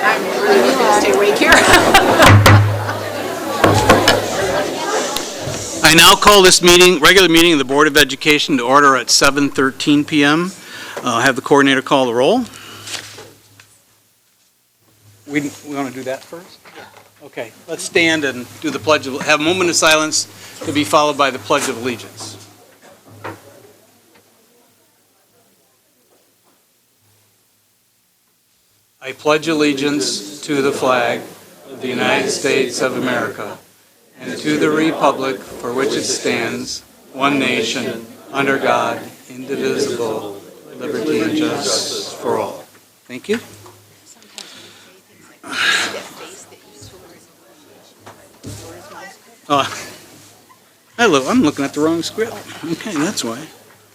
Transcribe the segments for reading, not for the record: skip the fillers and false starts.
I'm really going to stay awake here. I now call this regular meeting of the Board of Education to order at 7:13 p.m. Have the coordinator call the roll. We want to do that first? Okay, let's stand and do the pledge of, have a moment of silence to be followed by the Pledge of Allegiance. I pledge allegiance to the flag of the United States of America and to the republic for which it stands, one nation, under God, indivisible, liberty and justice for all. Thank you. I'm looking at the wrong script. Okay, that's why.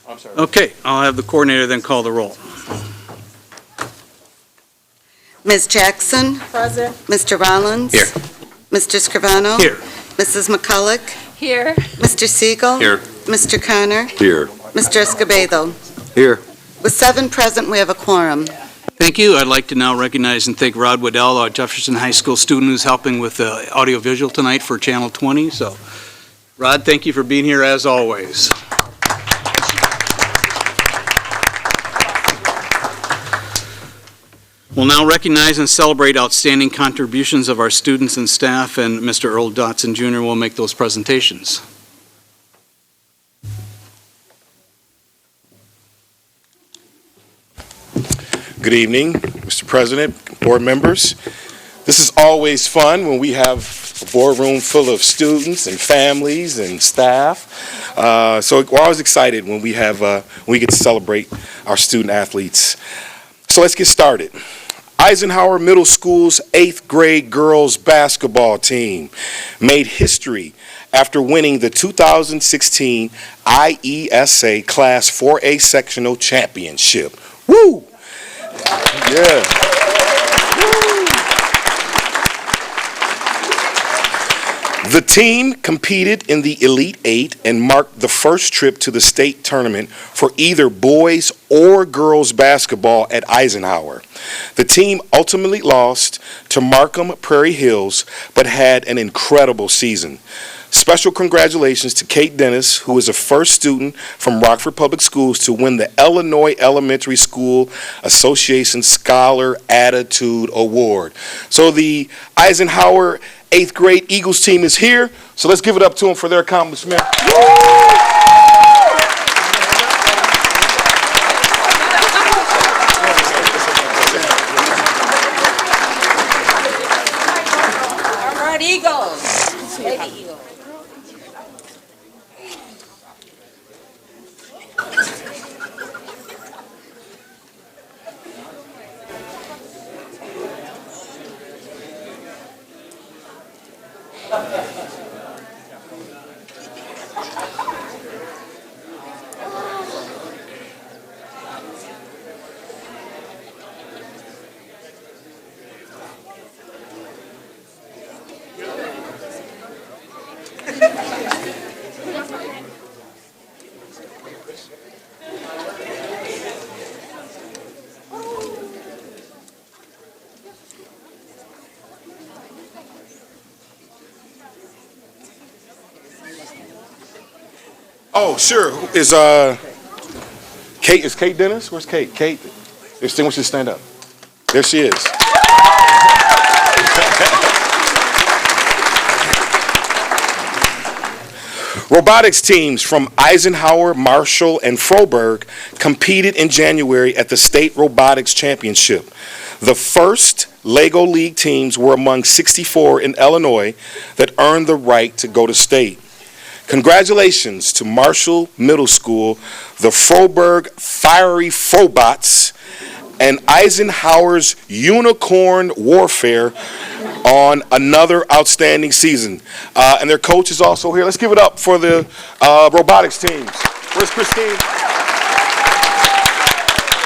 I'm sorry. Okay, I'll have the coordinator then call the roll. Ms. Jackson? Present. Mr. Rollins? Here. Mr. Scrivano? Here. Mrs. McCulloch? Here. Mr. Siegel? Here. Mr. Connor? Here. Mr. Escobedo? Here. With 7 present, we have a quorum. Thank you. I'd like to now recognize and thank Rod Waddell, our Jefferson High School student who's helping with the audiovisual tonight for Channel 20. So, Rod, thank you for being here as always. We'll now recognize and celebrate outstanding contributions of our students and staff, and Mr. Earl Dotson Jr. will make those presentations. Good evening, Mr. President, board members. This is always fun when we have a boardroom full of students and families and staff. So we're always excited when we get to celebrate our student athletes. So let's get started. Eisenhower Middle School's 8th grade girls basketball team made history after winning the 2016 IESA Class 4A Sectional Championship. Woo! Yeah. The team competed in the Elite Eight and marked the first trip to the state tournament for either boys or girls basketball at Eisenhower. The team ultimately lost to Markham Prairie Hills, but had an incredible season. Special congratulations to Kate Dennis, who is a first student from Rockford Public Schools to win the Illinois Elementary School Association Scholar Attitude Award. So the Eisenhower 8th grade Eagles team is here, so let's give it up to them for their accomplishment. All right, Eagles. Lady Eagles. Oh, sure. Is Kate Dennis? Where's Kate? Kate, distinguished, stand up. There she is. Robotics teams from Eisenhower, Marshall, and Froberg competed in January at the State Robotics Championship. The first LEGO League teams were among 64 in Illinois that earned the right to go to state. Congratulations to Marshall Middle School, the Froberg Fiery Frobots, and Eisenhower's Unicorn Warfare on another outstanding season. And their coach is also here. Let's give it up for the robotics teams. Where's Christine?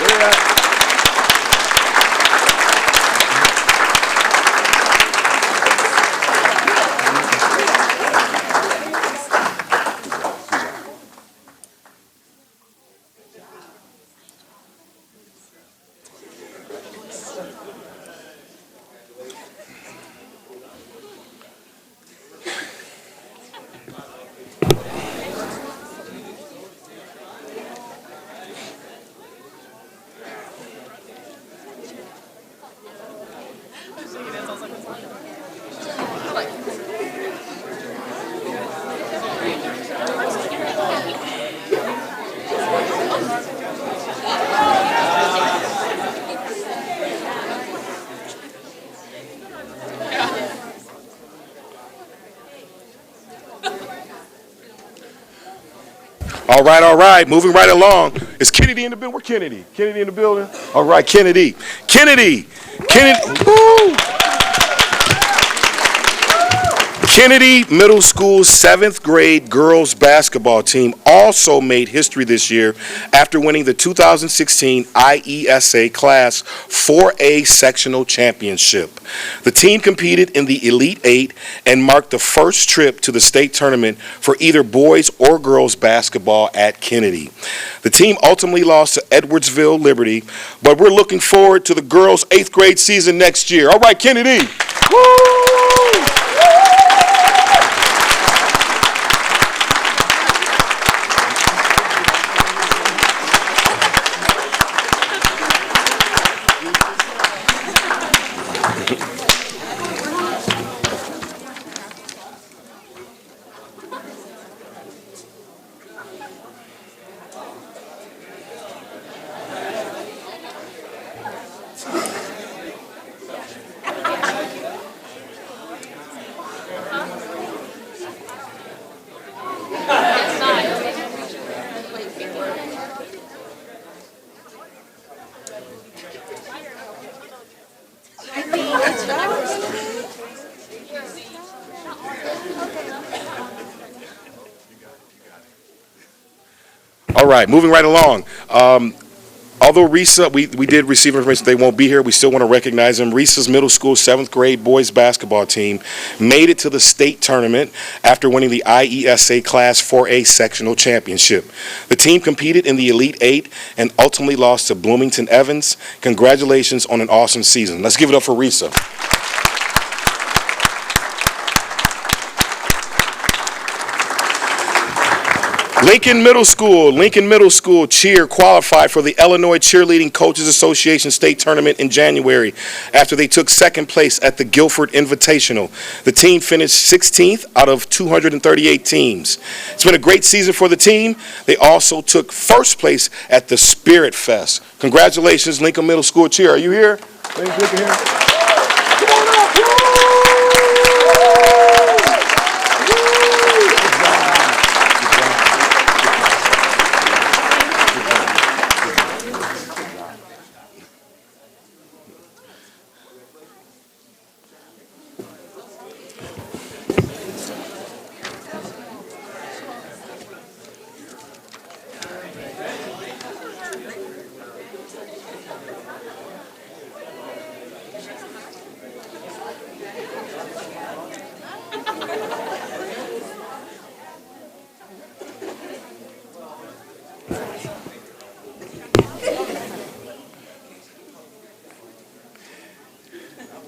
Where you at? All right, all right. Moving right along. Is Kennedy in the building? Where Kennedy? Kennedy in the building? All right, Kennedy. Kennedy. Woo! Kennedy Middle School's 7th grade girls basketball team also made history this year after winning the 2016 IESA Class 4A Sectional Championship. The team competed in the Elite Eight and marked the first trip to the state tournament for either boys or girls basketball at Kennedy. The team ultimately lost to Edwardsville Liberty, but we're looking forward to the girls' 8th grade season next year. All right, Kennedy. Woo! All right, moving right along. Although Risa, we did receive information they won't be here, we still want to recognize them. Risa's middle school 7th grade boys basketball team made it to the state tournament after winning the IESA Class 4A Sectional Championship. The team competed in the Elite Eight and ultimately lost to Bloomington Evans. Congratulations on an awesome season. Let's give it up for Risa. Lincoln Middle School cheer qualified for the Illinois Cheerleading Coaches Association State Tournament in January after they took second place at the Guilford Invitational. The team finished 16th out of 238 teams. It's been a great season for the team. They also took first place at the Spirit Fest. Congratulations, Lincoln Middle School cheer. Are you here? Lincoln here? Come on up.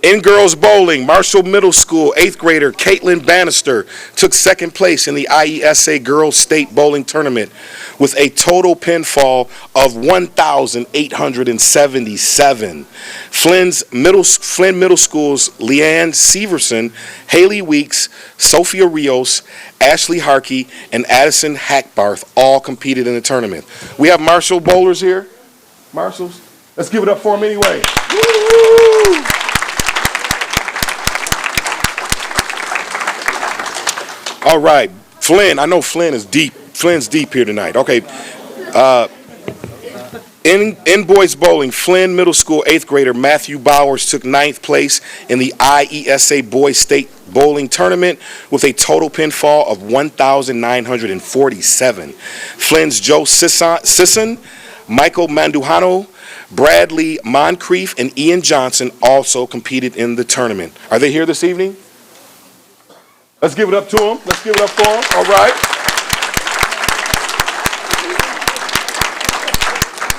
In girls bowling, Marshall Middle School 8th grader Caitlin Bannister took second place in the IESA Girls State Bowling Tournament with a total pinfall of 1,877. Flynn Middle School's Leanne Severson, Haley Weeks, Sophia Rios, Ashley Harkey, and Addison Hackbarth all competed in the tournament. We have Marshall bowlers here. Marshalls, let's give it up for them anyway. Woo! All right, Flynn, I know Flynn is deep. Flynn's deep here tonight. Okay. In boys bowling, Flynn Middle School 8th grader Matthew Bowers took 9th place in the IESA Boys State Bowling Tournament with a total pinfall of 1,947. Flynn's Joe Sisson, Michael Manduhano, Bradley Moncrief, and Ian Johnson also competed in the tournament. Are they here this evening? Let's give it up to them. Let's give it up for them. All right.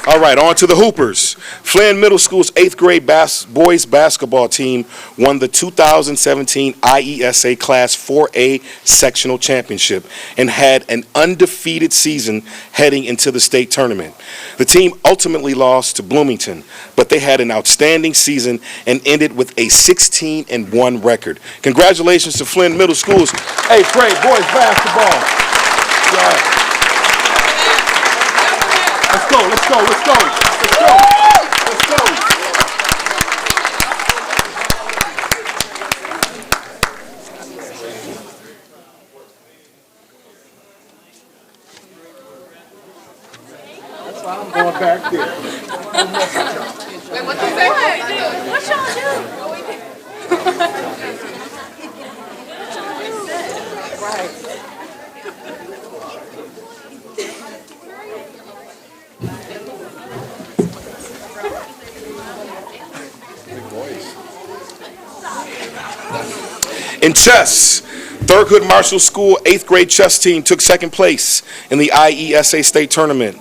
All right, on to the Hoopers. Flynn Middle School's 8th grade boys basketball team won the 2017 IESA Class 4A Sectional Championship and had an undefeated season heading into the state tournament. The team ultimately lost to Bloomington, but they had an outstanding season and ended with a 16-1 record. Congratulations to Flynn Middle School's 8th grade boys basketball. Yeah. Let's go, let's go, let's go, let's go, let's go. back there. What y'all do? In chess, Thurgood Marshall School 8th grade chess team took second place in the IESA state tournament.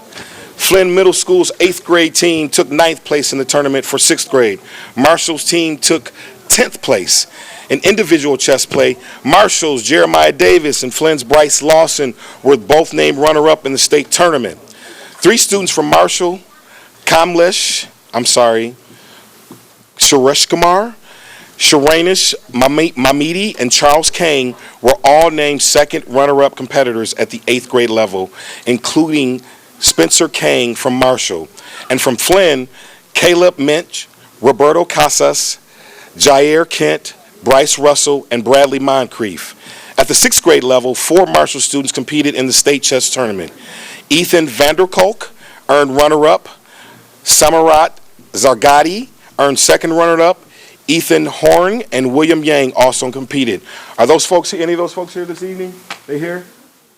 Flynn Middle School's 8th grade team took 9th place in the tournament for 6th grade. Marshall's team took 10th place. In individual chess play, Marshall's Jeremiah Davis and Flynn's Bryce Lawson were both named runner-up in the state tournament. 3 students from Marshall, Suresh Kumar, Sharanish Mamidi, and Charles Kane were all named second runner-up competitors at the 8th grade level, including Spencer Kane from Marshall. And from Flynn, Caleb Minch, Roberto Casas, Jair Kent, Bryce Russell, and Bradley Moncrief. At the 6th grade level, 4 Marshall students competed in the state chess tournament. Ethan Vanderkolk earned runner-up. Samarat Zargadi earned second runner-up. Ethan Horn and William Yang also competed. Are those folks here, any of those folks here this evening? They here?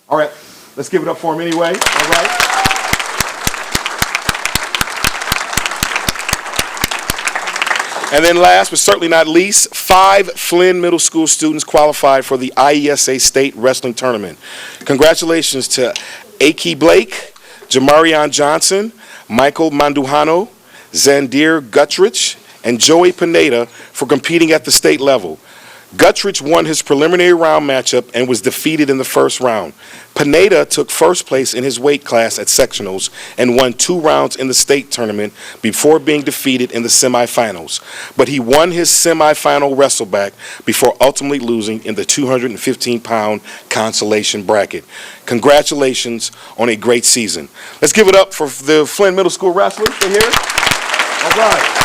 All right, let's give it up for them anyway. All right. And then last but certainly not least, 5 Flynn Middle School students qualified for the IESA State Wrestling Tournament. Congratulations to Aki Blake, Jamarion Johnson, Michael Manduhano, Zandir Guttrich, and Joey Pineda for competing at the state level. Guttrich won his preliminary round matchup and was defeated in the first round. Pineda took first place in his weight class at sectionals and won 2 rounds in the state tournament before being defeated in the semifinals. But he won his semifinal wrestleback before ultimately losing in the 215-pound consolation bracket. Congratulations on a great season. Let's give it up for the Flynn Middle School wrestlers. They're here. All right.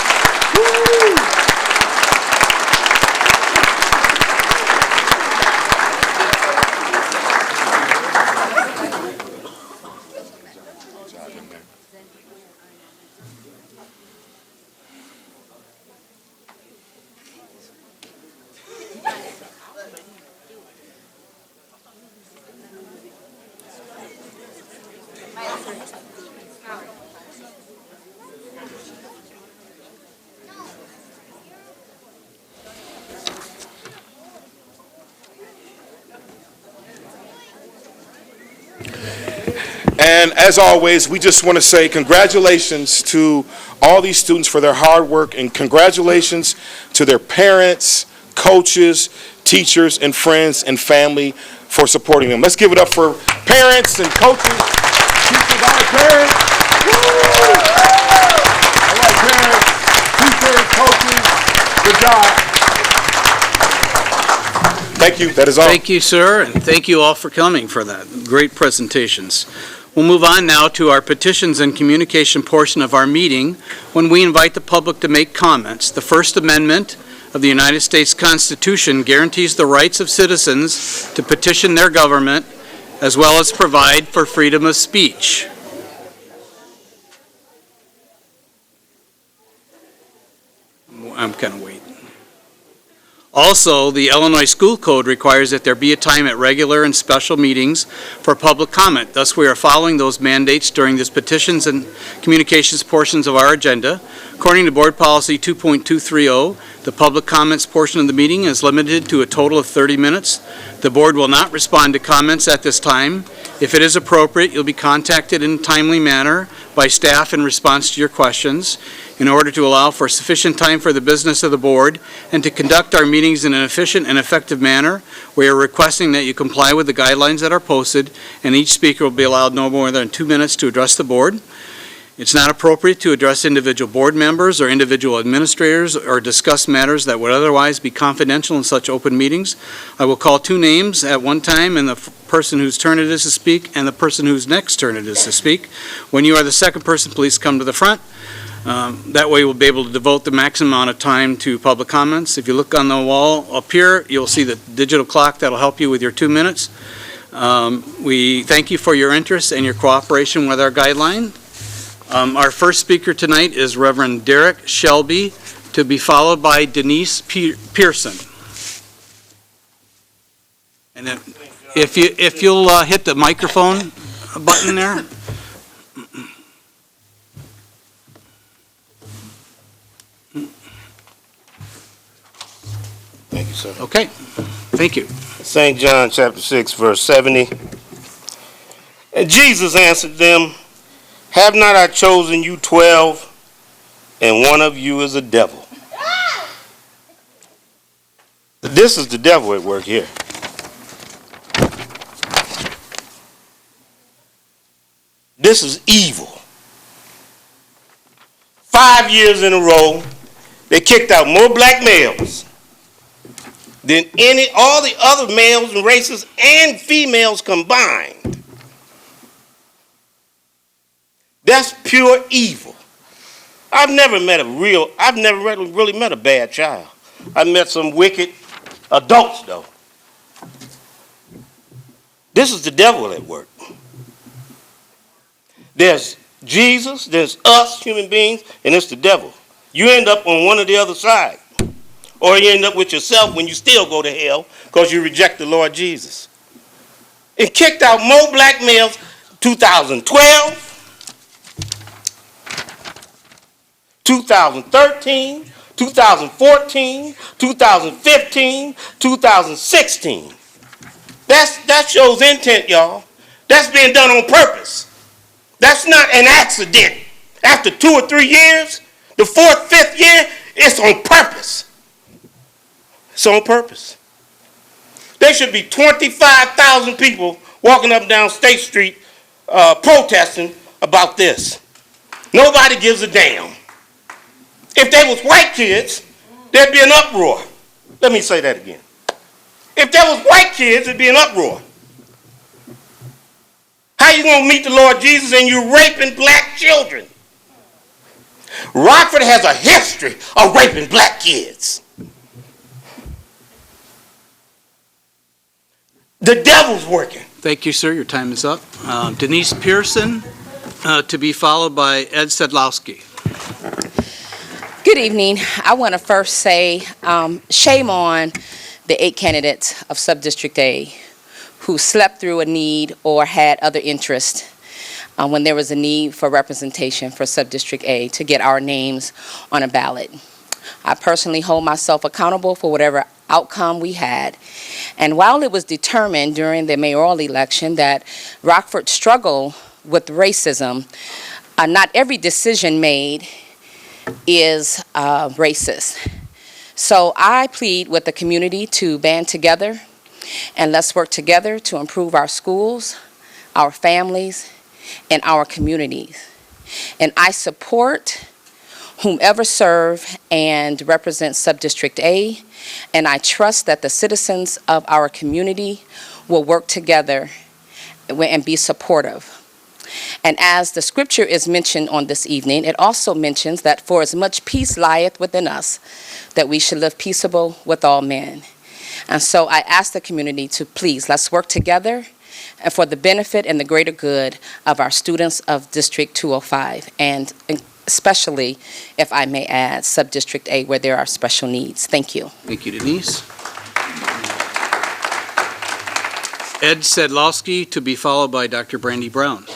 And as always, we just want to say congratulations to all these students for their hard work, and congratulations to their parents, coaches, teachers, and friends and family for supporting them. Let's give it up for parents and coaches, teachers, all right, parents. Woo! All right, parents, teachers, coaches, good job. Thank you. That is all. Thank you, sir, and thank you all for coming for that. Great presentations. We'll move on now to our petitions and communication portion of our meeting, when we invite the public to make comments. The First Amendment of the United States Constitution guarantees the rights of citizens to petition their government, as well as provide for freedom of speech. I'm kind of waiting. Also, the Illinois School Code requires that there be a time at regular and special meetings for public comment. Thus, we are following those mandates during this petitions and communications portions of our agenda. According to Board Policy 2.230, the public comments portion of the meeting is limited to a total of 30 minutes. The board will not respond to comments at this time. If it is appropriate, you'll be contacted in a timely manner by staff in response to your questions. In order to allow for sufficient time for the business of the board and to conduct our meetings in an efficient and effective manner, we are requesting that you comply with the guidelines that are posted, and each speaker will be allowed no more than 2 minutes to address the board. It's not appropriate to address individual board members or individual administrators or discuss matters that would otherwise be confidential in such open meetings. I will call 2 names at one time, and the person whose turn it is to speak and the person whose next turn it is to speak. When you are the second person, please come to the front. That way we'll be able to devote the maximum amount of time to public comments. If you look on the wall up here, you'll see the digital clock that'll help you with your 2 minutes. We thank you for your interest and your cooperation with our guideline. Our first speaker tonight is Reverend Derek Shelby, to be followed by Denise Pearson. And if you'll hit the microphone button there. Thank you, sir. Okay, thank you. St. John chapter 6, verse 70. And Jesus answered them, have not I chosen you 12, and one of you is a devil? This is the devil at work here. This is evil. 5 years in a row, they kicked out more black males than all the other males and races and females combined. That's pure evil. I've never really met a bad child. I met some wicked adults though. This is the devil at work. There's Jesus, there's us human beings, and it's the devil. You end up on one or the other side. Or you end up with yourself when you still go to hell because you reject the Lord Jesus. It kicked out more black males 2012, 2013, 2014, 2015, 2016. That shows intent, y'all. That's being done on purpose. That's not an accident. After 2 or 3 years, the 4th, 5th year, it's on purpose. It's on purpose. There should be 25,000 people walking up and down State Street protesting about this. Nobody gives a damn. If they was white kids, there'd be an uproar. Let me say that again. If there was white kids, there'd be an uproar. How you going to meet the Lord Jesus and you raping black children? Rockford has a history of raping black kids. The devil's working. Thank you, sir. Your time is up. Denise Pearson, to be followed by Ed Sedlowski. Good evening. I want to first say shame on the 8 candidates of Subdistrict A who slept through a need or had other interest when there was a need for representation for Subdistrict A to get our names on a ballot. I personally hold myself accountable for whatever outcome we had. And while it was determined during the mayoral election that Rockford struggled with racism, not every decision made is racist. So I plead with the community to band together and let's work together to improve our schools, our families, and our communities. And I support whomever serve and represent Subdistrict A, and I trust that the citizens of our community will work together and be supportive. And as the scripture is mentioned on this evening, it also mentions that for as much peace lieth within us, that we should live peaceable with all men. And so I ask the community to please, let's work together and for the benefit and the greater good of our students of District 205, and especially, if I may add, Subdistrict A, where there are special needs. Thank you. Thank you, Denise. Ed Sedlowski, to be followed by Dr. Brandy Brown.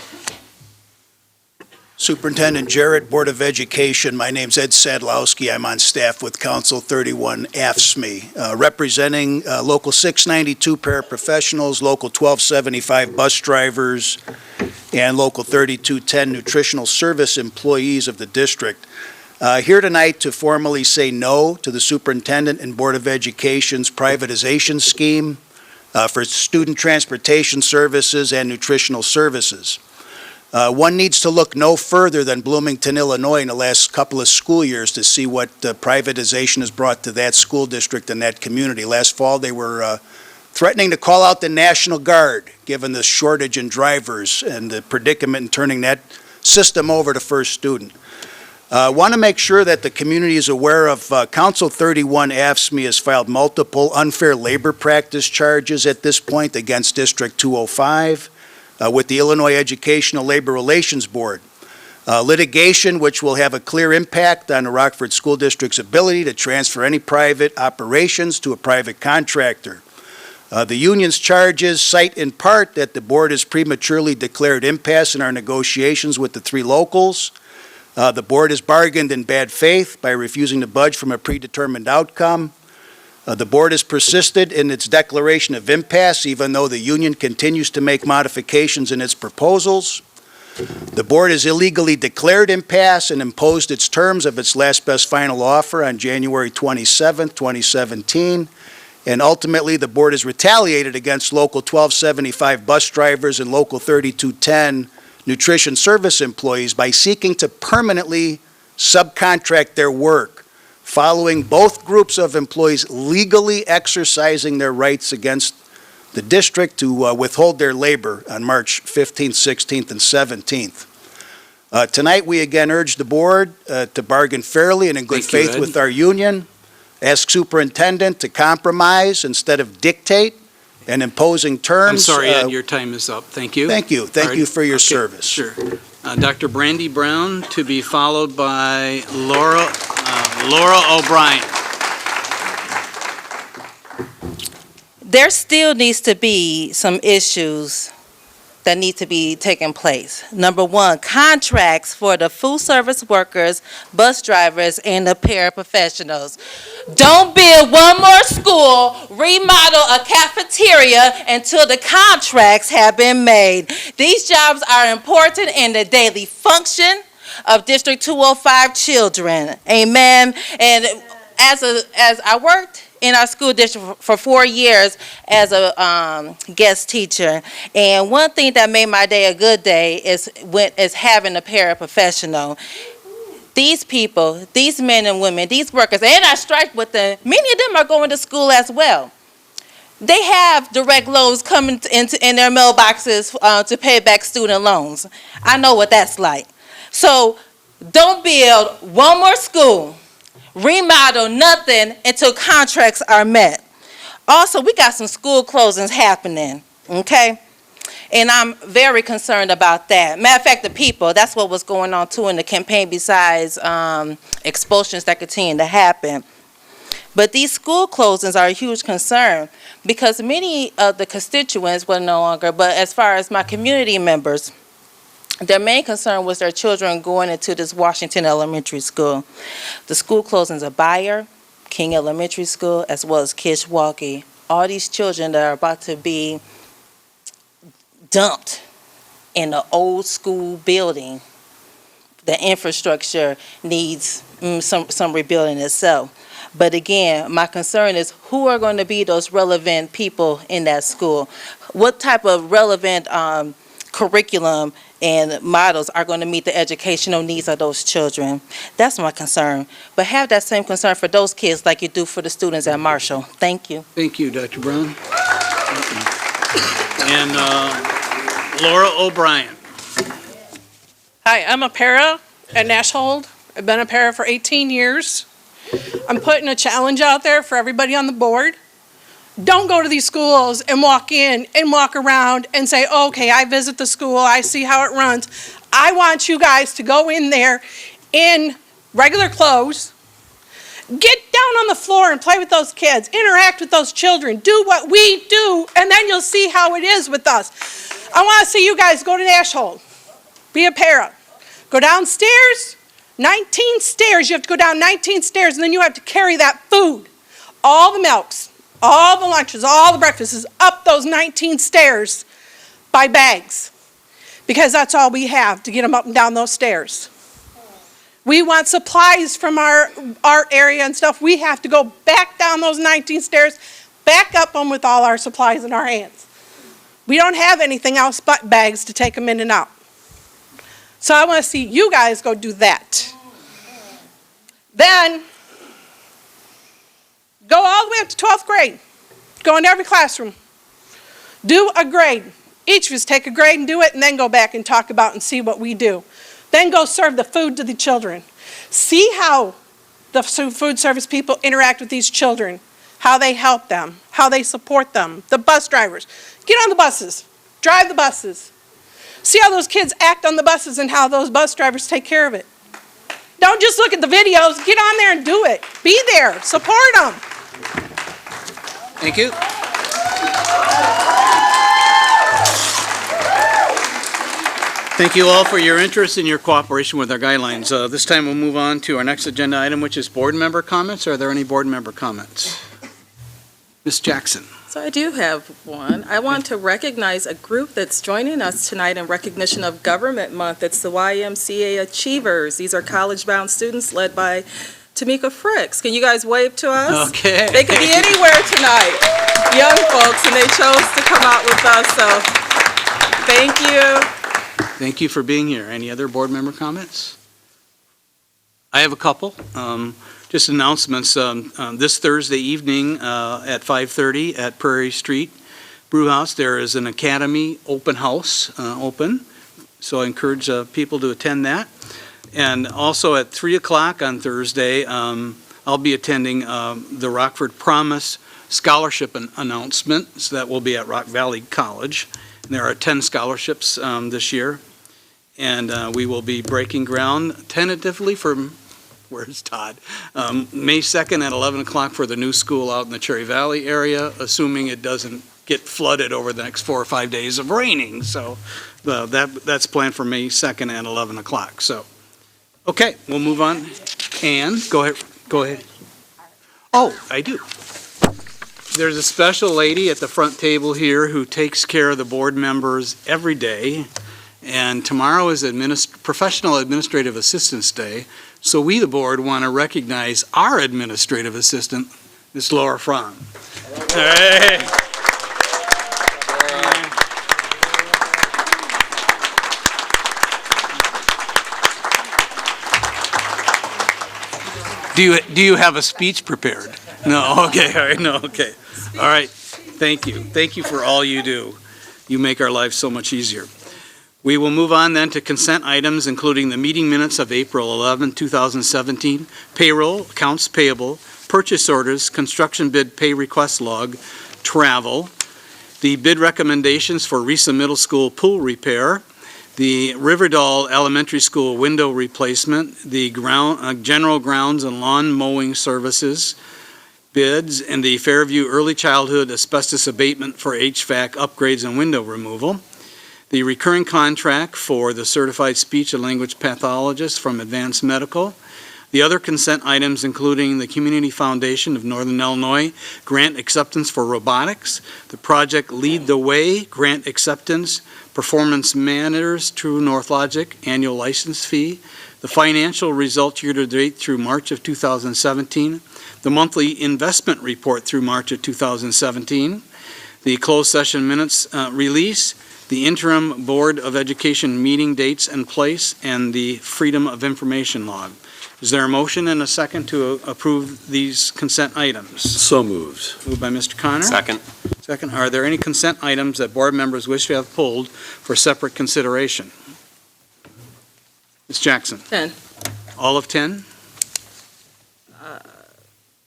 Superintendent Jarrett, Board of Education. My name's Ed Sadlowski. I'm on staff with Council 31 AFSCME, representing Local 692 paraprofessionals, Local 1275 bus drivers, and Local 3210 nutritional service employees of the district. Here tonight to formally say no to the Superintendent and Board of Education's privatization scheme for student transportation services and nutritional services. One needs to look no further than Bloomington, Illinois in the last couple of school years to see what privatization has brought to that school district and that community. Last fall, they were threatening to call out the National Guard, given the shortage in drivers and the predicament in turning that system over to First Student. I want to make sure that the community is aware of Council 31 AFSCME has filed multiple unfair labor practice charges at this point against District 205. With the Illinois Educational Labor Relations Board. Litigation which will have a clear impact on the Rockford School District's ability to transfer any private operations to a private contractor. The union's charges cite in part that the board has prematurely declared impasse in our negotiations with the three locals. The board has bargained in bad faith by refusing to budge from a predetermined outcome. The board has persisted in its declaration of impasse even though the union continues to make modifications in its proposals. The board has illegally declared impasse and imposed its terms of its last best final offer on January 27, 2017. And ultimately, the board has retaliated against Local 1275 bus drivers and Local 3210 nutrition service employees by seeking to permanently subcontract their work, following both groups of employees legally exercising their rights against the district to withhold their labor on March 15th, 16th, and 17th. Tonight, we again urge the board to bargain fairly and in good Thank you, faith Ed. with our union, ask superintendent to compromise instead of dictate and imposing terms. I'm sorry, Ed, your time is up. Thank you. Thank you. All Thank right. you for your Okay, service. Sure. Dr. Brandy Brown, to be followed by Laura O'Brien. There still needs to be some issues that need to be taking place. Number one, contracts for the food service workers, bus drivers, and the paraprofessionals. Don't build one more school, remodel a cafeteria until the contracts have been made. These jobs are important in the daily function of District 205 children. Amen. And as I worked in our school district for 4 years as a guest teacher. And one thing that made my day a good day is having a paraprofessional. These people, these men and women, these workers, and I strike with them, many of them are going to school as well. They have direct loans coming in their mailboxes to pay back student loans. I know what that's like. So don't build one more school, remodel nothing until contracts are met. Also, we got some school closings happening, okay? And I'm very concerned about that. Matter of fact, the people, that's what was going on too in the campaign besides expulsions that continue to happen. But these school closings are a huge concern because many of the constituents were no longer, but as far as my community members, their main concern was their children going into this Washington Elementary School. The school closings of Bayer, King Elementary School, as well as Kishwaukee. All these children that are about to be dumped in the old school building. The infrastructure needs some rebuilding itself. But again, my concern is who are going to be those relevant people in that school? What type of relevant curriculum and models are going to meet the educational needs of those children? That's my concern. But have that same concern for those kids like you do for the students at Marshall. Thank you. Thank you, Dr. Brown. And Laura O'Brien. Hi, I'm a para at Nashhold. I've been a para for 18 years. I'm putting a challenge out there for everybody on the board. Don't go to these schools and walk in and walk around and say, okay, I visit the school, I see how it runs. I want you guys to go in there in regular clothes, get down on the floor and play with those kids, interact with those children, do what we do, and then you'll see how it is with us. I want to see you guys go to Nashhold, be a para, go downstairs, 19 stairs, you have to go down 19 stairs, and then you have to carry that food, all the milks, all the lunches, all the breakfasts, up those 19 stairs by bags, because that's all we have to get them up and down those stairs. We want supplies from our area and stuff. We have to go back down those 19 stairs, back up them with all our supplies in our hands. We don't have anything else but bags to take them in and out. So I want to see you guys go do that. Then, go all the way up to 12th grade. Go into every classroom. Do a grade. Each of us take a grade and do it, and then go back and talk about and see what we do. Then go serve the food to the children. See how the food service people interact with these children, how they help them, how they support them. The bus drivers. Get on the buses. Drive the buses. See how those kids act on the buses and how those bus drivers take care of it. Don't just look at the videos. Get on there and do it. Be there. Support them. Thank you. Thank you all for your interest and your cooperation with our guidelines. This time we'll move on to our next agenda item, which is board member comments. Are there any board member comments? Ms. Jackson. So I do have one. I want to recognize a group that's joining us tonight in recognition of Government Month. It's the YMCA Achievers. These are college-bound students led by Tamika Fricks. Can you guys wave to us? Okay. They could be anywhere tonight, young folks, and they chose to come out with us, so thank you. Thank you for being here. Any other board member comments? I have a couple. Just announcements. This Thursday evening at 5:30 at Prairie Street Brewhouse, there is an Academy open house open. So I encourage people to attend that. And also at 3 o'clock on Thursday, I'll be attending the Rockford Promise Scholarship announcement. So that will be at Rock Valley College. There are 10 scholarships this year, and we will be breaking ground tentatively for, where's Todd? May 2nd at 11 o'clock for the new school out in the Cherry Valley area, assuming it doesn't get flooded over the next 4 or 5 days of raining. So that's planned for May 2nd at 11 o'clock. So, okay, we'll move on. Ann, go ahead. Oh, I do. There's a special lady at the front table here who takes care of the board members every day. And tomorrow is Professional Administrative Assistants Day. So we, the board, want to recognize our administrative assistant, Ms. Laura Fromm. Hey. Do you have a speech prepared? No, okay, all right, no, okay. All right, thank you. Thank you for all you do. You make our lives so much easier. We will move on then to consent items, including the meeting minutes of April 11, 2017, payroll, accounts payable, purchase orders, construction bid pay request log, travel, the bid recommendations for Risa Middle School pool repair, the Riverdale Elementary School window replacement, the general grounds and lawn mowing services bids, and the Fairview Early Childhood asbestos abatement for HVAC upgrades and window removal, the recurring contract for the certified speech and language pathologist from Advanced Medical, the other consent items including the Community Foundation of Northern Illinois grant acceptance for robotics, the project Lead the Way grant acceptance, Performance Matters, True North Logic annual license fee, the financial results year-to-date through March of 2017, the monthly investment report through March of 2017, the closed session minutes release, the interim Board of Education meeting dates and place, and the Freedom of Information log. Is there a motion and a second to approve these consent items? So moved. Moved by Mr. Connor. Second. Second. Are there any consent items that board members wish to have pulled for separate consideration? Ms. Jackson. 10. All of 10?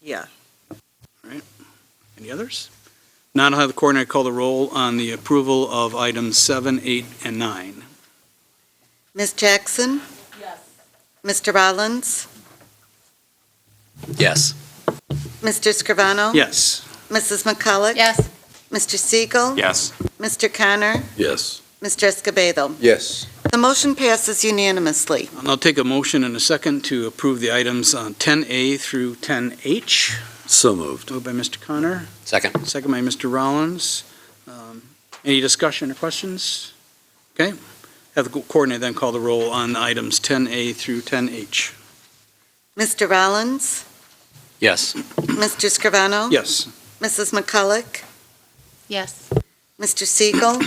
Yeah. Any others? Now I'll have the coordinator call the roll on the approval of items 7, 8, and 9. Ms. Jackson? Yes. Mr. Rollins? Yes. Mr. Scrivano? Yes. Mrs. McCulloch? Yes. Mr. Siegel? Yes. Mr. Connor? Yes. Mr. Escobedo? Yes. The motion passes unanimously. I'll take a motion and a second to approve the items 10A through 10H. So moved. Moved by Mr. Connor, Second. second by Mr. Rollins. Any discussion or questions? Okay. Have the coordinator then call the roll on items 10A through 10H. Mr. Rollins? Yes. Mr. Scrivano? Yes. Mrs. McCulloch? Yes. Mr. Siegel?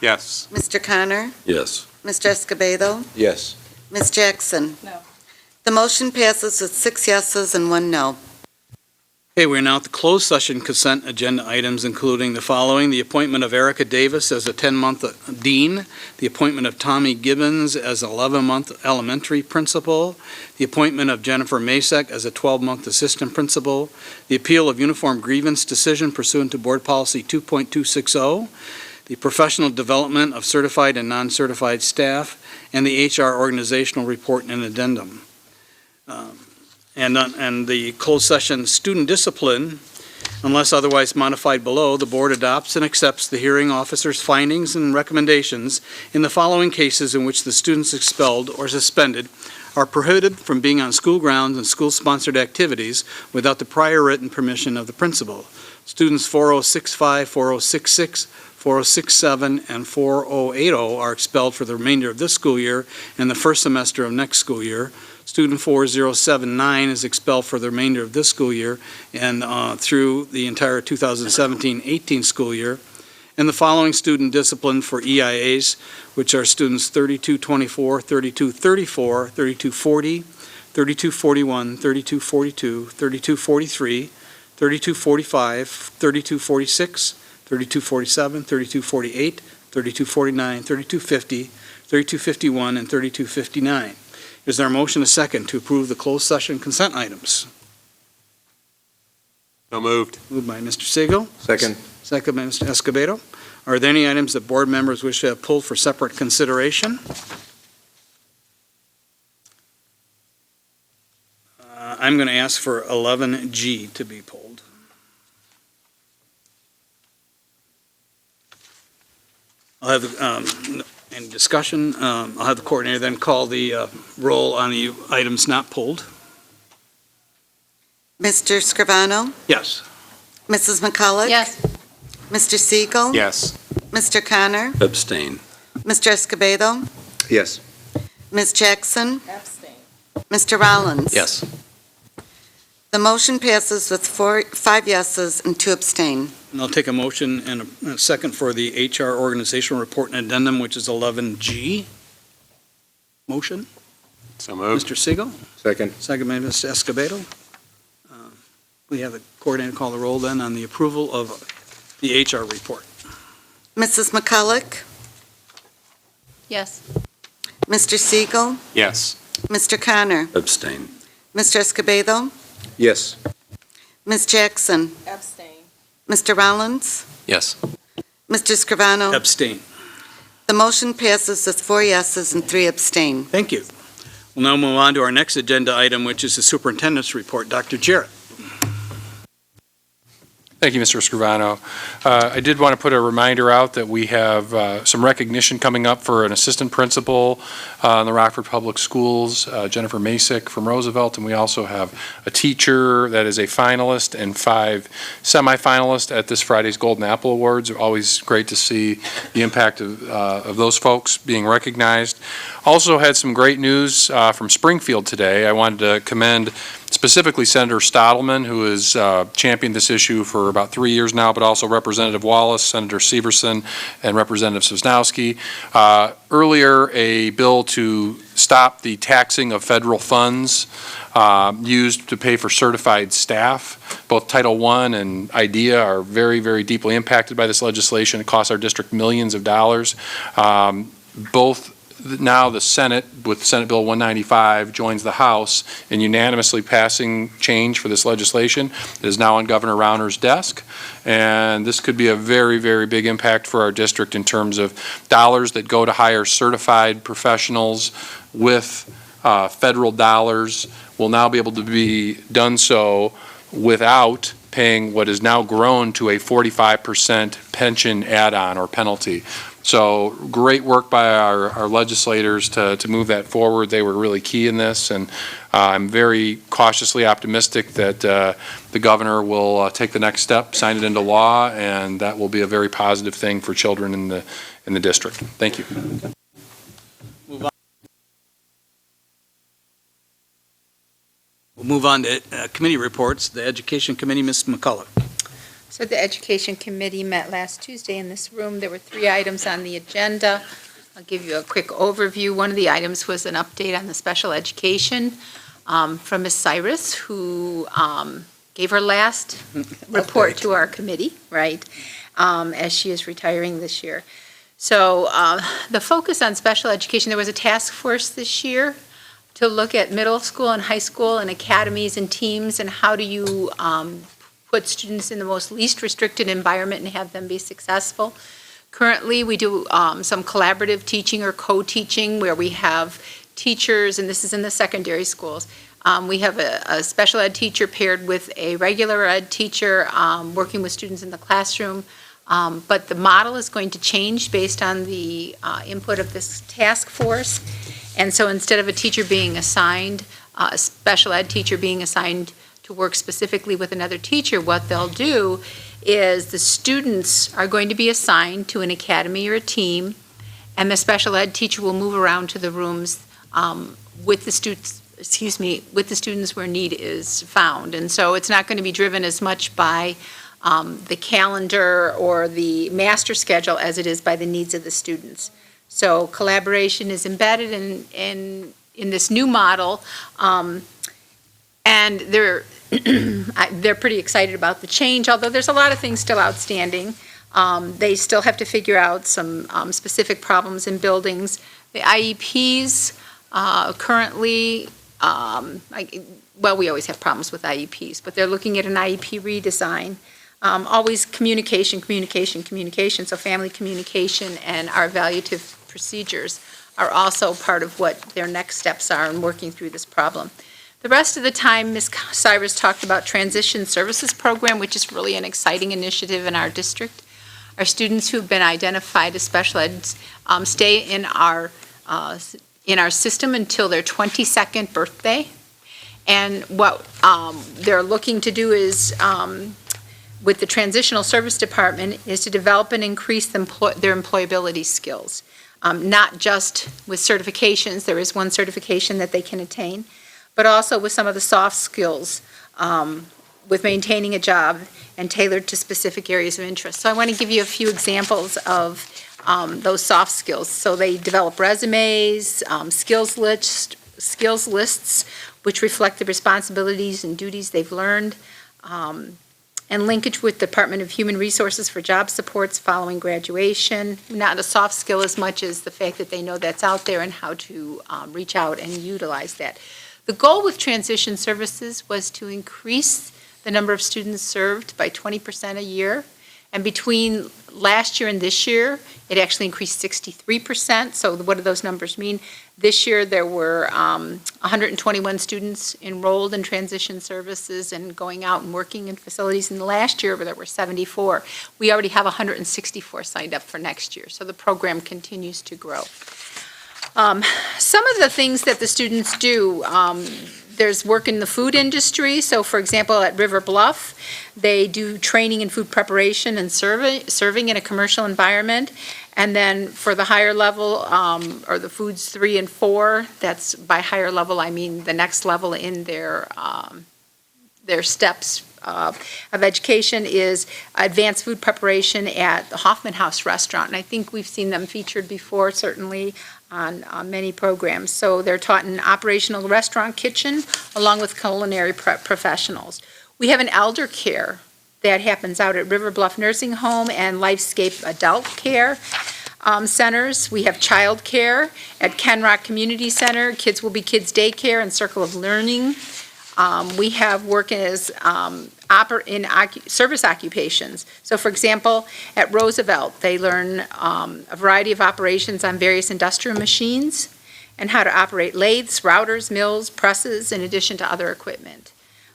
Yes. Mr. Connor? Yes. Mr. Escobedo? Yes. Ms. Jackson? No. The motion passes with 6 yeses and 1 no. Okay, we're now at the closed session consent agenda items, including the following: the appointment of Erica Davis as a 10-month dean, the appointment of Tommy Gibbons as an 11-month elementary principal, the appointment of Jennifer Masek as a 12-month assistant principal, the appeal of uniform grievance decision pursuant to Board Policy 2.260, the professional development of certified and non-certified staff, and the HR organizational report and addendum. And the closed session student discipline, unless otherwise modified below, the board adopts and accepts the hearing officer's findings and recommendations in the following cases in which the students expelled or suspended are prohibited from being on school grounds and school-sponsored activities without the prior written permission of the principal. Students 4065, 4066, 4067, and 4080 are expelled for the remainder of this school year and the first semester of next school year. Student 4079 is expelled for the remainder of this school year and through the entire 2017-18 school year. And the following student discipline for EIAs, which are students 3224, 3234, 3240, 3241, 3242, 3243, 3245, 3246, 3247, 3248, 3249, 3250, 3251, and 3259. Is there a motion, a second, to approve the closed session consent items? So moved. Moved by Mr. Siegel. Second. Second by Mr. Escobedo. Are there any items that board members wish to have pulled for separate consideration? I'm going to ask for 11G to be pulled. I'll have, any discussion? I'll have the coordinator then call the roll on the items not pulled. Mr. Scrivano? Yes. Mrs. McCulloch? Yes. Mr. Siegel? Yes. Mr. Connor? Abstain. Mr. Escobedo? Yes. Ms. Jackson? Abstain. Mr. Rollins? Yes. The motion passes with 5 yeses and 2 abstain. And I'll take a motion and a second for the HR organizational report and addendum, which is 11G. Motion? So moved. Mr. Siegel? Second. Second by Mr. Escobedo. We have the coordinator call the roll then on the approval of the HR report. Mrs. McCulloch? Yes. Mr. Siegel? Yes. Mr. Connor? Abstain. Mr. Escobedo? Yes. Ms. Jackson? Abstain. Mr. Rollins? Yes. Mr. Scrivano? Abstain. The motion passes with 4 yeses and 3 abstain. Thank you. We'll now move on to our next agenda item, which is the superintendent's report. Dr. Jarrett. Thank you, Mr. Scrivano. I did want to put a reminder out that we have some recognition coming up for an assistant principal in the Rockford Public Schools, Jennifer Masick from Roosevelt, and we also have a teacher that is a finalist and 5 semifinalists at this Friday's Golden Apple Awards. Always great to see the impact of those folks being recognized. Also had some great news from Springfield today. I wanted to commend specifically Senator Stottlemyr, who has championed this issue for about 3 years now, but also Representative Wallace, Senator Severson, and Representative Sosnowski. Earlier, a bill to stop the taxing of federal funds used to pay for certified staff. Both Title I and IDEA are very, very deeply impacted by this legislation. It costs our district millions of dollars. Now the Senate, with Senate Bill 195, joins the House in unanimously passing change for this legislation. It is now on Governor Rauner's desk, and this could be a very, very big impact for our district in terms of dollars that go to hire certified professionals with federal dollars will now be able to be done so without paying what is now grown to a 45% pension add-on or penalty. So great work by our legislators to move that forward. They were really key in this, and I'm very cautiously optimistic that the governor will take the next step, sign it into law, and that will be a very positive thing for children in the district. Thank you. We'll move on to committee reports. The Education Committee, Ms. McCulloch. So the Education Committee met last Tuesday in this room. There were 3 items on the agenda. I'll give you a quick overview. One of the items was an update on the special education from Ms. Cyrus, who gave her last report to our committee, right, as she is retiring this year. So the focus on special education, there was a task force this year to look at middle school and high school and academies and teams and how do you put students in the most least restricted environment and have them be successful. Currently, we do some collaborative teaching or co-teaching where we have teachers, and this is in the secondary schools. We have a special ed teacher paired with a regular ed teacher working with students in the classroom. But the model is going to change based on the input of this task force. And so instead of a teacher being assigned, a special ed teacher being assigned to work specifically with another teacher, what they'll do is the students are going to be assigned to an academy or a team, and the special ed teacher will move around to the rooms with the students where need is found. And so it's not going to be driven as much by the calendar or the master schedule as it is by the needs of the students. So collaboration is embedded in this new model, and they're pretty excited about the change, although there's a lot of things still outstanding. They still have to figure out some specific problems in buildings. The IEPs currently, we always have problems with IEPs, but they're looking at an IEP redesign. Always communication, so family communication and our evaluative procedures are also part of what their next steps are in working through this problem. The rest of the time, Ms. Cyrus talked about Transition Services Program, which is really an exciting initiative in our district. Our students who've been identified as special eds stay in our system until their 22nd birthday. And what they're looking to do is, with the Transitional Service Department, is to develop and increase their employability skills. Not just with certifications, there is one certification that they can attain, but also with some of the soft skills, with maintaining a job and tailored to specific areas of interest. So I want to give you a few examples of those soft skills. So they develop resumes, skills lists, which reflect the responsibilities and duties they've learned, and linkage with Department of Human Resources for job supports following graduation. Not a soft skill as much as the fact that they know that's out there and how to reach out and utilize that. The goal with Transition Services was to increase the number of students served by 20% a year. And between last year and this year, it actually increased 63%. So what do those numbers mean? This year, there were 121 students enrolled in Transition Services and going out and working in facilities. And last year, there were 74. We already have 164 signed up for next year. So the program continues to grow. Some of the things that the students do, there's work in the food industry. So, for example, at River Bluff, they do training in food preparation and serving in a commercial environment. And then for the higher level, or the foods 3 and 4, that's by higher level, I mean the next level in their steps of education is advanced food preparation at the Hoffman House restaurant. And I think we've seen them featured before, certainly on many programs. So they're taught in operational restaurant kitchen along with culinary professionals. We have an elder care that happens out at River Bluff Nursing Home and Lifescape Adult Care centers. We have child care at Ken Rock Community Center. Kids will be Kids Daycare and Circle of Learning. We have work as in service occupations. So, for example, at Roosevelt, they learn a variety of operations on various industrial machines and how to operate lathes, routers, mills, presses, in addition to other equipment.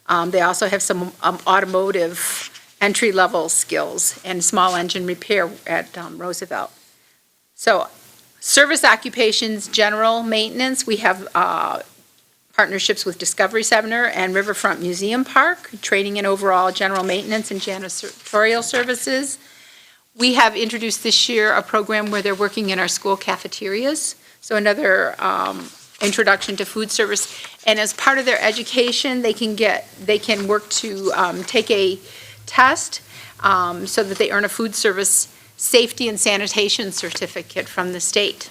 They also have some automotive entry-level skills and small engine repair at Roosevelt. So, service occupations, general maintenance, we have partnerships with Discovery Center and Riverfront Museum Park, training in overall general maintenance and janitorial services. We have introduced this year a program where they're working in our school cafeterias, so another introduction to food service. And as part of their education, they can work to take a test so that they earn a food service safety and sanitation certificate from the state.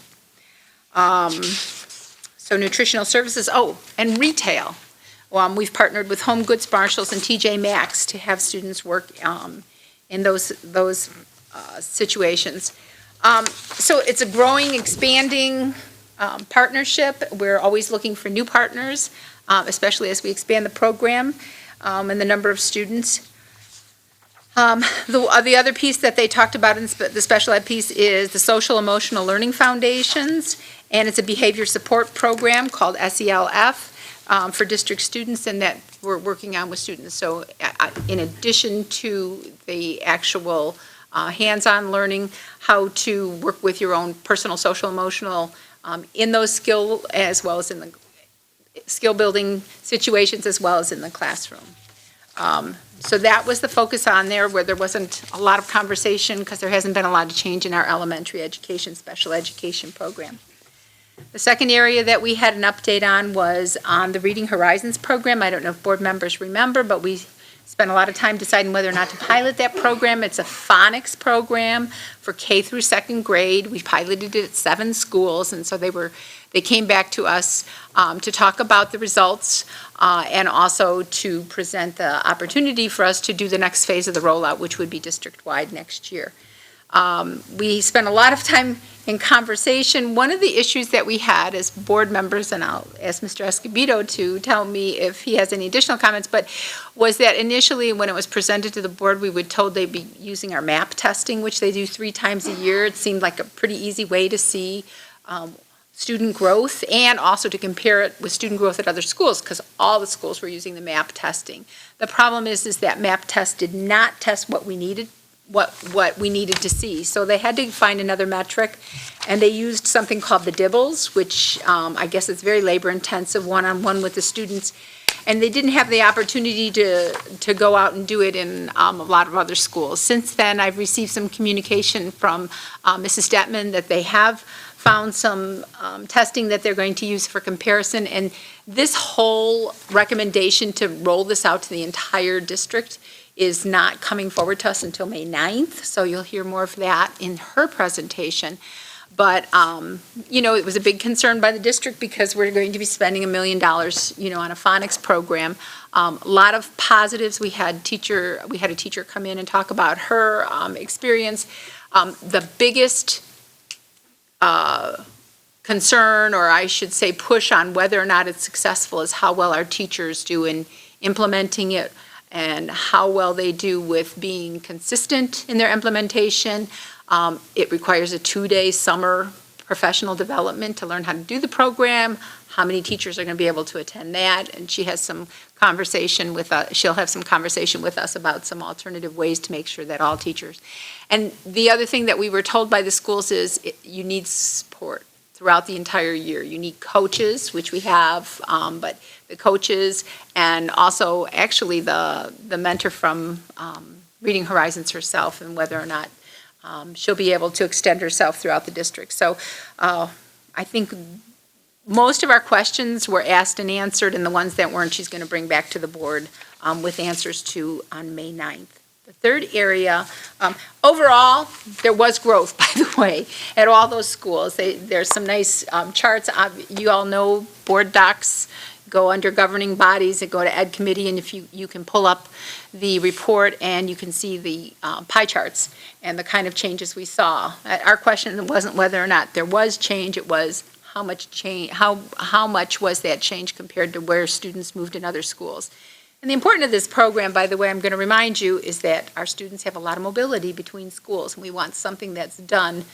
So nutritional services, and retail. We've partnered with Home Goods Marshalls and TJ Maxx to have students work in those situations. So it's a growing, expanding partnership. We're always looking for new partners, especially as we expand the program and the number of students. The other piece that they talked about in the special ed piece is the Social Emotional Learning Foundations, and it's a behavior support program called SELF for district students, and that we're working on with students. So in addition to the actual hands-on learning, how to work with your own personal social emotional in those skill, as well as in the skill building situations, as well as in the classroom. So that was the focus on there, where there wasn't a lot of conversation because there hasn't been a lot of change in our elementary education, special education program. The second area that we had an update on was on the Reading Horizons program. I don't know if board members remember, but we spent a lot of time deciding whether or not to pilot that program. It's a phonics program for K through second grade. We piloted it at 7 schools, and so they came back to us to talk about the results and also to present the opportunity for us to do the next phase of the rollout, which would be district-wide next year. We spent a lot of time in conversation. One of the issues that we had as board members, and I'll ask Mr. Escobedo to tell me if he has any additional comments, but was that initially when it was presented to the board, we were told they'd be using our MAP testing, which they do 3 times a year. It seemed like a pretty easy way to see student growth and also to compare it with student growth at other schools, because all the schools were using the MAP testing. The problem is that MAP test did not test what we needed to see. So they had to find another metric, and they used something called the DIBELS, which I guess is very labor-intensive, one-on-one with the students. And they didn't have the opportunity to go out and do it in a lot of other schools. Since then, I've received some communication from Mrs. Detman that they have found some testing that they're going to use for comparison. And this whole recommendation to roll this out to the entire district is not coming forward to us until May 9th, so you'll hear more of that in her presentation. But, it was a big concern by the district because we're going to be spending $1 million, on a phonics program. A lot of positives. We had a teacher come in and talk about her experience. The biggest concern, or I should say push on whether or not it's successful, is how well our teachers do in implementing it, and how well they do with being consistent in their implementation. It requires a 2-day summer professional development to learn how to do the program, how many teachers are going to be able to attend that, and she'll have some conversation with us about some alternative ways to make sure that all teachers. And the other thing that we were told by the schools is you need support throughout the entire year. You need coaches, which we have, but the coaches, and also actually the mentor from Reading Horizons herself, and whether or not she'll be able to extend herself throughout the district. So I think most of our questions were asked and answered, and the ones that weren't, she's going to bring back to the board with answers to on May 9th. The third area, overall, there was growth, by the way, at all those schools. There's some nice charts. You all know board docs go under governing bodies and go to ed committee, and if you can pull up the report and you can see the pie charts and the kind of changes we saw. Our question wasn't whether or not there was change, it was how much change, how much was that change compared to where students moved in other schools. And the importance of this program, by the way, I'm going to remind you, is that our students have a lot of mobility between schools, and we want something that's done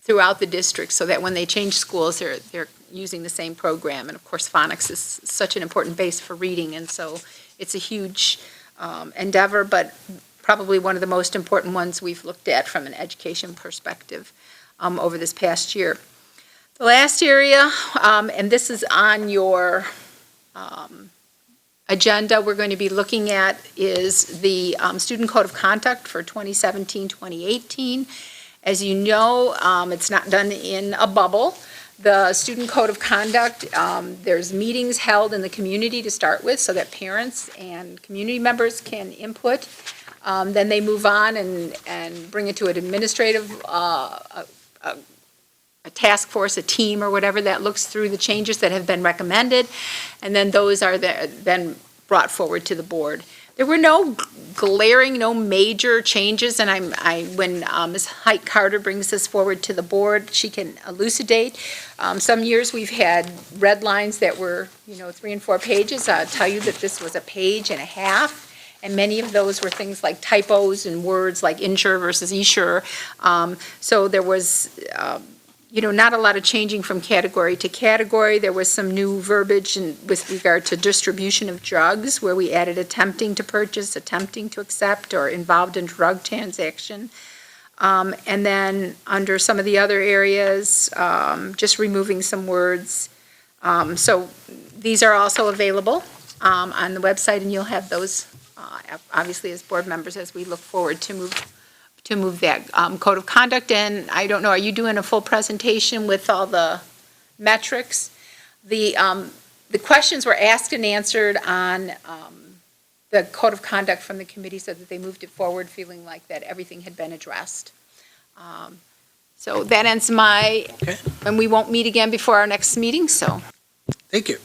throughout the district so that when they change schools, they're using the same program. And of course, phonics is such an important base for reading, and so it's a huge endeavor, but probably one of the most important ones we've looked at from an education perspective over this past year. The last area, and this is on your agenda we're going to be looking at, is the Student Code of Conduct for 2017-2018. As you know, it's not done in a bubble. The Student Code of Conduct, there's meetings held in the community to start with so that parents and community members can input. Then they move on and bring it to an administrative a task force, a team, or whatever that looks through the changes that have been recommended, and then those are then brought forward to the board. There were no major changes, and when Ms. Height Carter brings this forward to the board, she can elucidate. Some years we've had red lines that were, 3 and 4 pages. I'll tell you that this was a page and a half, and many of those were things like typos and words like insure versus esure. So there was, not a lot of changing from category to category. There was some new verbiage with regard to distribution of drugs, where we added attempting to purchase, attempting to accept, or involved in drug transaction. And then under some of the other areas, just removing some words. So these are also available on the website, and you'll have those, obviously, as board members, as we look forward to move that code of conduct in. I don't know, are you doing a full presentation with all the metrics? The questions were asked and answered on the code of conduct from the committee, so that they moved it forward feeling like that everything had been addressed. So that ends Okay. and we won't meet again before our next meeting, so. Thank you.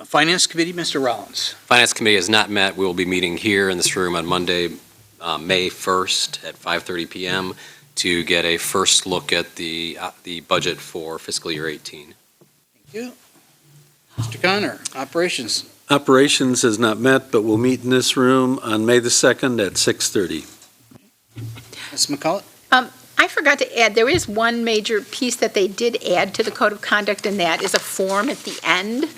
Finance Committee, Mr. Rollins. Finance Committee has not met. We will be meeting here in this room on Monday, May 1st at 5:30 PM to get a first look at the budget for fiscal year 18. Thank you. Mr. Connor, Operations. Operations has not met, but will meet in this room on May the 2nd at 6:30. Ms. McCullough. I forgot to add, there is one major piece that they did add to the code of conduct, and that is a form at the end.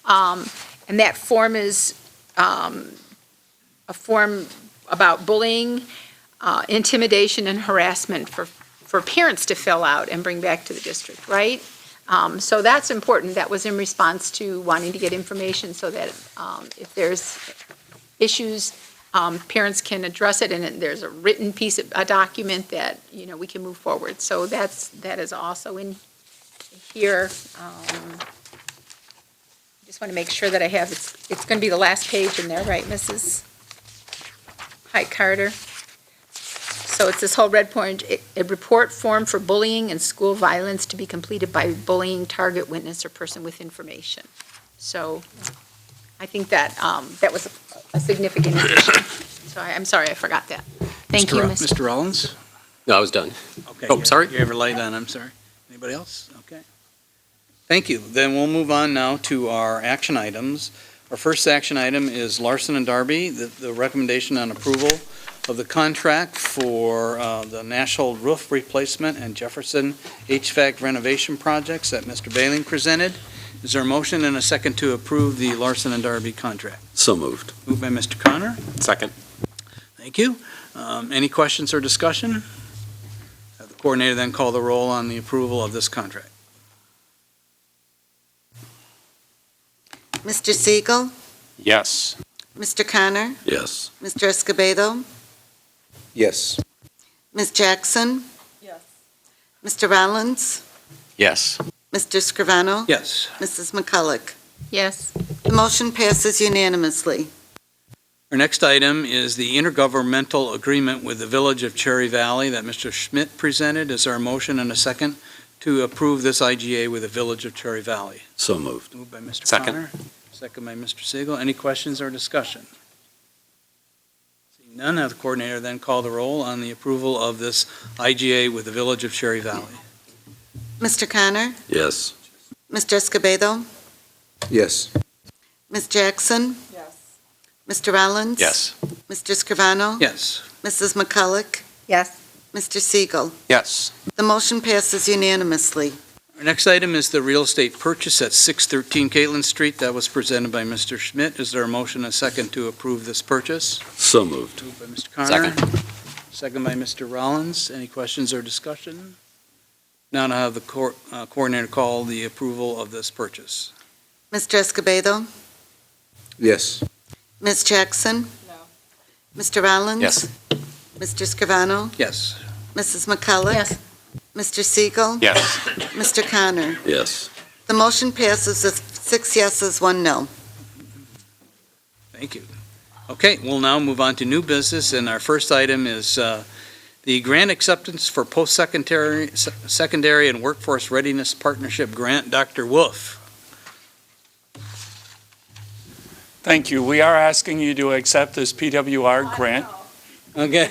And that form is a form about bullying, intimidation, and harassment for parents to fill out and bring back to the district, right? So that's important. That was in response to wanting to get information so that if there's issues, parents can address it, and there's a written piece of a document that, we can move forward. So that is also in here. Just want to make sure that I have, it's going to be the last page in there, right, Mrs. Height Carter? So it's this whole red point, a report form for bullying and school violence to be completed by bullying target, witness, or person with information. So I think that that was a significant addition. So I'm sorry, I forgot that. Thank you, Mr. Rollins. No, I was done. Okay. Oh, sorry. You have a light on, I'm sorry. Anybody else? Okay. Thank you. Then we'll move on now to our action items. Our first action item is Larson and Darby, the recommendation on approval of the contract for the Nashhold roof replacement and Jefferson HVAC renovation projects that Mr. Bailing presented. Is there a motion and a second to approve the Larson and Darby contract? So moved. Moved by Mr. Connor. Second. Thank you. Any questions or discussion? Have the coordinator then call the roll on the approval of this contract. Mr. Siegel, Yes. Mr. Connor, Yes. Mr. Escobedo, Yes. Ms. Jackson, Yes. Mr. Rollins, Yes. Mr. Scrivano, Yes. Mrs. McCulloch. Yes. The motion passes unanimously. Our next item is the intergovernmental agreement with the Village of Cherry Valley that Mr. Schmidt presented. Is there a motion and a second to approve this IGA with the Village of Cherry Valley? So moved. Moved by Mr. Second. Connor. Second by Mr. Siegel. Any questions or discussion? Seeing none, have the coordinator then call the roll on the approval of this IGA with the Village of Cherry Valley. Mr. Connor, Yes. Mr. Escobedo, Yes. Ms. Jackson, Yes. Mr. Rollins. Yes. Mr. Scrivano, Yes. Mrs. McCulloch, Yes. Mr. Siegel. Yes. The motion passes unanimously. Our next item is the real estate purchase at 613 Caitlin Street. That was presented by Mr. Schmidt. Is there a motion and a second to approve this purchase? So moved. Moved by Mr. Connor. Second. Second by Mr. Rollins. Any questions or discussion? Now I'll have the coordinator call the approval of this purchase. Mr. Escobedo, Yes. Ms. Jackson, No. Mr. Rollins. Yes. Mr. Scrivano, Yes. Mrs. McCulloch. Yes. Mr. Siegel. Yes. Mr. Connor. Yes. The motion passes with 6 yeses, 1 no. Thank you. Okay, we'll now move on to new business, and our first item is the grant acceptance for post-secondary and workforce readiness partnership grant. Dr. Wolf. Thank you. We are asking you to accept this PWR grant. Okay.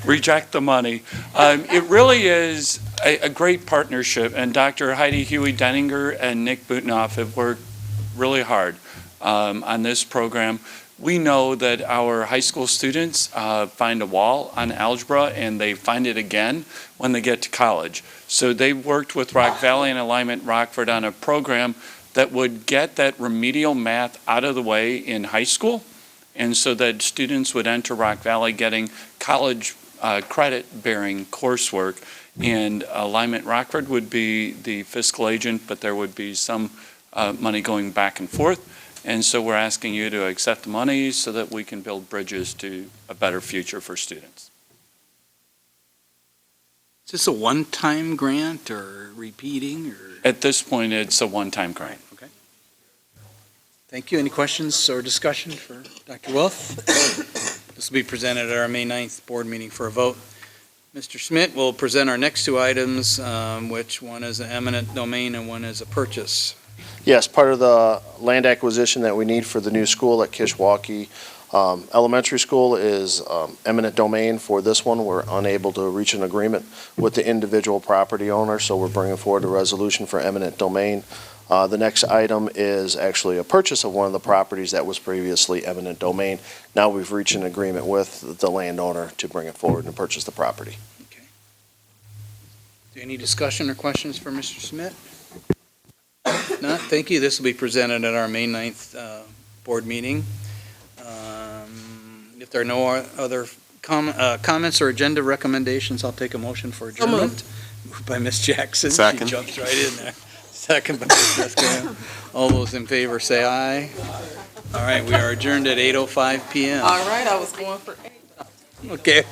Reject the money. It really is a great partnership, and Dr. Heidi Huey-Denninger and Nick Butenoff have worked really hard on this program. we know that our high school students find a wall on algebra, and they find it again when they get to college. So they worked with Rock Valley and Alignment Rockford on a program that would get that remedial math out of the way in high school, and so that students would enter Rock Valley getting college credit-bearing coursework. And Alignment Rockford would be the fiscal agent, but there would be some money going back and forth. And so we're asking you to accept the money so that we can build bridges to a better future for students. Is this a one-time grant or repeating or? At this point, it's a one-time grant. Okay. Thank you. Any questions or discussion for Dr. Wolf? This will be presented at our May 9th board meeting for a vote. Mr. Schmidt will present our next two items, which one is an eminent domain and one is a purchase. Yes, part of the land acquisition that we need for the new school at Kishwaukee Elementary School is eminent domain. For this one, we're unable to reach an agreement with the individual property owner, so we're bringing forward a resolution for eminent domain. The next item is actually a purchase of one of the properties that was previously eminent domain. Now we've reached an agreement with the landowner to bring it forward and purchase the property. Okay. Any discussion or questions for Mr. Schmidt? Not, thank you. This will be presented at our May 9th board meeting. If there are no other comments or agenda recommendations, I'll take a motion for adjournment. Moved by Ms. Jackson. Second. She jumps right in there. Second by Ms. Graham. All those in favor say aye. All right, we are adjourned at 8:05 PM. All right, I was going for 8. Okay.